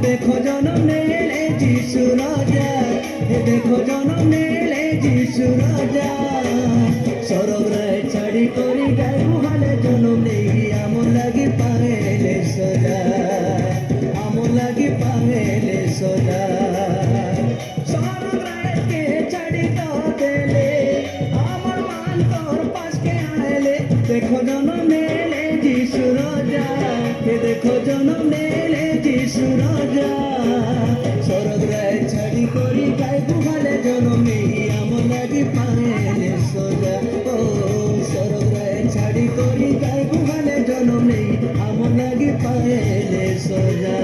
देखो जनम नेले जीशु राजा, देखो जनम नेले जीशु राजा, सरग रे छाड़ी करी गाय गुहाले जनम नेगी आमर लागी पाएले सजा, आमर लागी पाएले सजा, सरग रे के छाड़ी तो देले आमर मान तोर पास के आएले, देखो जनम नेले जीशु राजा, देखो जनम नेले जीशु राजा, सरग रे छाड़ी करी गाय गुहाले जनम नेगी आमर लागी पाएले सजा, ओ सरग रे छाड़ी करी गाय गुहाले जनम नेगी आमर लागी पाएले सजा।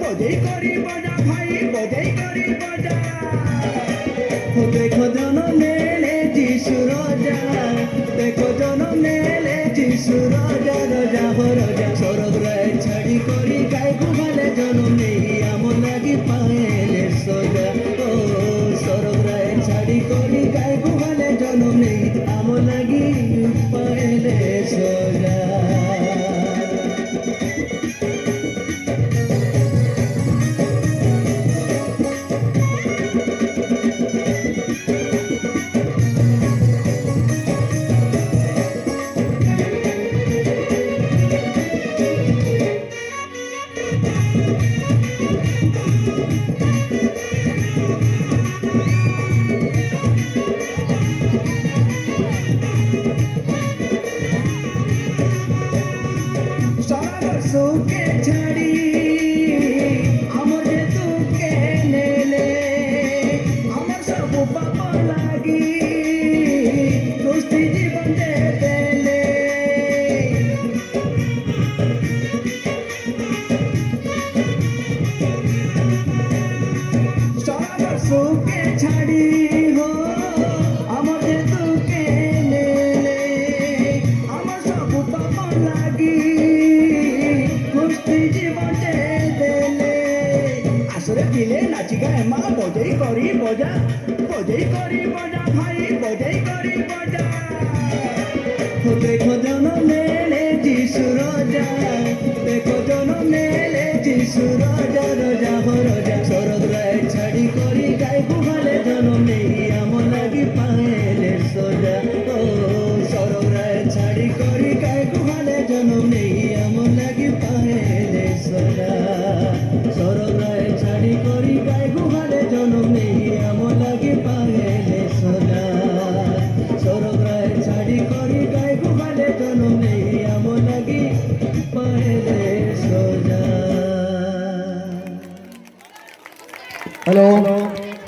बजाई करी बजा भाई बजाई करी बजा, देखो जनम नेले जीशु राजा, देखो जनम नेले जीशु राजा, राजा हो राजा, सरग रे छाड़ी करी गाय गुहाले जनम नेगी आमर लागी पाएले सजा, ओ सरग रे छाड़ी करी गाय गुहाले जनम नेगी आमर लागी पाएले सजा। सुके छाड़ी आमर जे तुके नेले आमर सब पाप लागी दोस्ती जीवन दे देले, सागर सुके छाड़ी हो आमर जे तुके नेले आमर सब पाप लागी नाची गाए माँ बजाई करी बजा भाई बजाई करी बजा, देखो जनम नेले जीशु राजा, देखो जनम नेले जीशु राजा, राजा हो राजा, सरग रे छाड़ी करी गाय गुहाले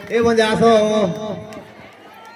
এ বন্ধু আসো